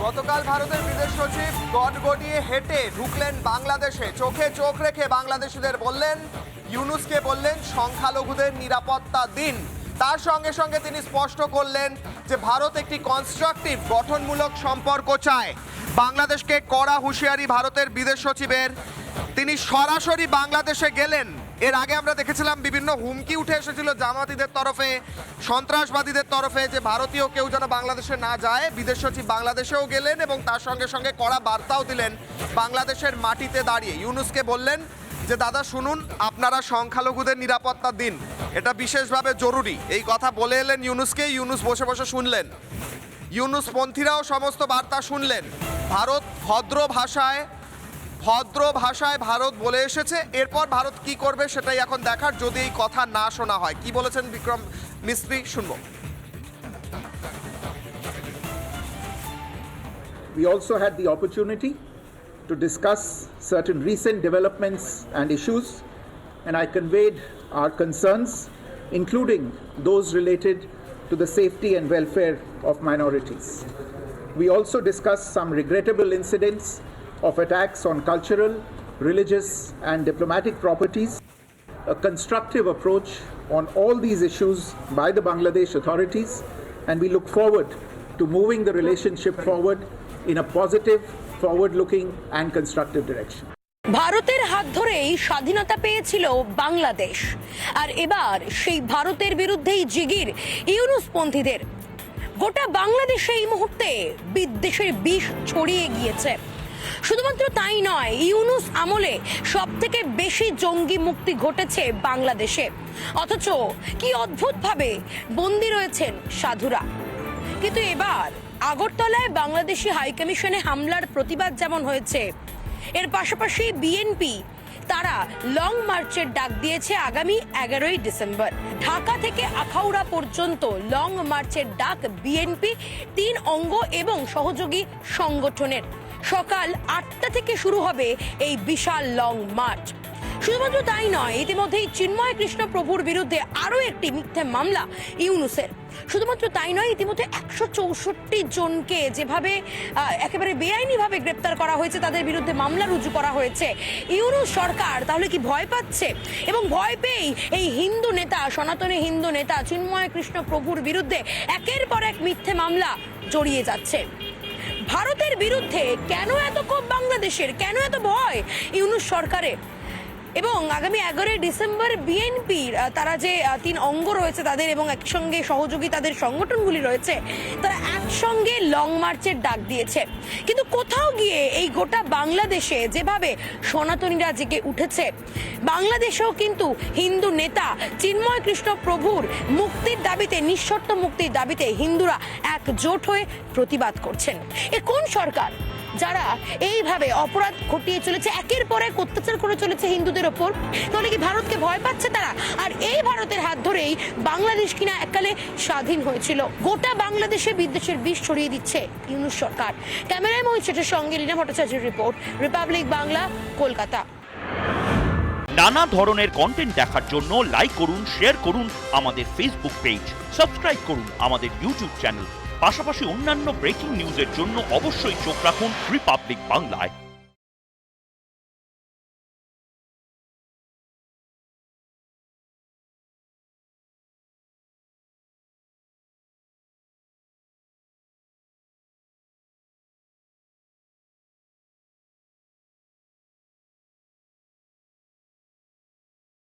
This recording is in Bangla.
গতকাল ভারতের বিদেশ সচিব গটগটিয়ে হেঁটে ঢুকলেন বাংলাদেশে। চোখে চোখ রেখে বাংলাদেশিদের বললেন, ইউনূসকে বললেন সংখ্যালঘুদের নিরাপত্তা দিন। তার সঙ্গে সঙ্গে তিনি স্পষ্ট করলেন যে ভারত একটি কনস্ট্রাকটিভ গঠনমূলক সম্পর্ক চায়। বাংলাদেশকে কড়া হুঁশিয়ারি ভারতের বিদেশ সচিবের। তিনি সরাসরি বাংলাদেশে গেলেন। এর আগে আমরা দেখেছিলাম বিভিন্ন হুমকি উঠে এসেছিল জামাতিদের তরফে, সন্ত্রাসবাদীদের তরফে, যে ভারতীয় কেউ যেন বাংলাদেশে না যায়। বিদেশ সচিব বাংলাদেশেও গেলেন এবং তার সঙ্গে সঙ্গে কড়া বার্তাও দিলেন বাংলাদেশের মাটিতে দাঁড়িয়ে। ইউনূসকে বললেন যে দাদা শুনুন, আপনারা সংখ্যালঘুদের নিরাপত্তা দিন, এটা বিশেষভাবে জরুরি। এই কথা বলে এলেন ইউনূসকে। ইউনূস বসে বসে শুনলেন। ইউনূসপন্থীরাও সমস্ত বার্তা শুনলেন। ভারত ভদ্র ভাষায় ভারত বলে এসেছে। এরপর ভারত কি করবে সেটাই এখন দেখার, যদি এই কথা না শোনা হয়। কি বলেছেন বিক্রম মিস্ত্রি, শুনবো। We also had the opportunity to discuss certain recent developments and issues, and I conveyed our concerns, including those related to the safety and welfare of minorities. We also discussed some regrettable incidents of attacks on cultural, religious, and diplomatic properties. A constructive approach on all these issues by the Bangladesh authorities, and we look forward to moving the relationship forward in a positive, forward-looking, and constructive direction. ভারতের হাত ধরেই স্বাধীনতা পেয়েছিল বাংলাদেশ, আর এবার সেই ভারতের বিরুদ্ধেই জিগির ইউনূসপন্থীদের। গোটা বাংলাদেশে এই মুহূর্তে বিদ্বেষের বিষ ছড়িয়ে গিয়েছে। শুধুমাত্র তাই নয়, ইউনূস আমলে সব থেকে বেশি জঙ্গি মুক্তি ঘটেছে বাংলাদেশে, অথচ কি অদ্ভুতভাবে বন্দী রয়েছেন সাধুরা। কিন্তু এবার আগরতলায় বাংলাদেশি হাইকমিশনে হামলার প্রতিবাদ যেমন হয়েছে, এর পাশাপাশি বিএনপি তারা লং মার্চের ডাক দিয়েছে আগামী 11ই ডিসেম্বর। ঢাকা থেকে আখাউড়া পর্যন্ত লং মার্চের ডাক বিএনপি 3 অঙ্গ এবং সহযোগী সংগঠনের। সকাল 8টা থেকে শুরু হবে এই বিশাল লং মার্চ। শুধুমাত্র তাই নয়, ইতিমধ্যেই চিন্ময় কৃষ্ণ প্রভুর বিরুদ্ধে আরো একটি মিথ্যে মামলা ইউনূসের। শুধুমাত্র তাই নয়, ইতিমধ্যে 164 জনকে যেভাবে একেবারে বেআইনিভাবে গ্রেপ্তার করা হয়েছে, তাদের বিরুদ্ধে মামলা রুজু করা হয়েছে। ইউনূস সরকার তাহলে কি ভয় পাচ্ছে? এবং ভয় পেয়েই এই হিন্দু নেতা, সনাতনী হিন্দু নেতা চিন্ময় কৃষ্ণ প্রভুর বিরুদ্ধে একের পর এক মিথ্যে মামলা জড়িয়ে যাচ্ছে। ভারতের বিরুদ্ধে কেন এত ক্ষোভ বাংলাদেশের, কেন এত ভয় ইউনূস সরকারের? এবং আগামী 11 ডিসেম্বর বিএনপির তারা যে 3 অঙ্গ রয়েছে তাদের এবং একসঙ্গে সহযোগী তাদের সংগঠনগুলি রয়েছে, তারা একসঙ্গে লং মার্চের ডাক দিয়েছে। কিন্তু কোথাও গিয়ে এই গোটা বাংলাদেশে যেভাবে সনাতনীরা জেগে উঠেছে, বাংলাদেশেও কিন্তু হিন্দু নেতা চিন্ময় কৃষ্ণ প্রভুর মুক্তির দাবিতে, নিঃশর্ত মুক্তির দাবিতে হিন্দুরা একজোট হয়ে প্রতিবাদ করছেন। এ কোন সরকার যারা এইভাবে অপরাধ ঘটিয়ে চলেছে, একের পর এক অত্যাচার করে চলেছে হিন্দুদের ওপর? তাহলে কি ভারতকে ভয় পাচ্ছে তারা? আর এই ভারতের হাত ধরেই বাংলাদেশ কিনা এককালে স্বাধীন হয়েছিল। গোটা বাংলাদেশে বিদ্বেষের বিষ ছড়িয়ে দিচ্ছে ইউনূস সরকার। ক্যামেরায় মোহিত শেঠের সঙ্গে লীনা ভট্টাচার্যের রিপোর্ট, রিপাবলিক বাংলা, কলকাতা। নানা ধরনের কন্টেন্ট দেখার জন্য লাইক করুন, শেয়ার করুন আমাদের ফেসবুক পেজ, সাবস্ক্রাইব করুন আমাদের ইউটিউব চ্যানেল। পাশাপাশি অন্যান্য ব্রেকিং নিউজের জন্য অবশ্যই চোখ রাখুন রিপাবলিক বাংলায়।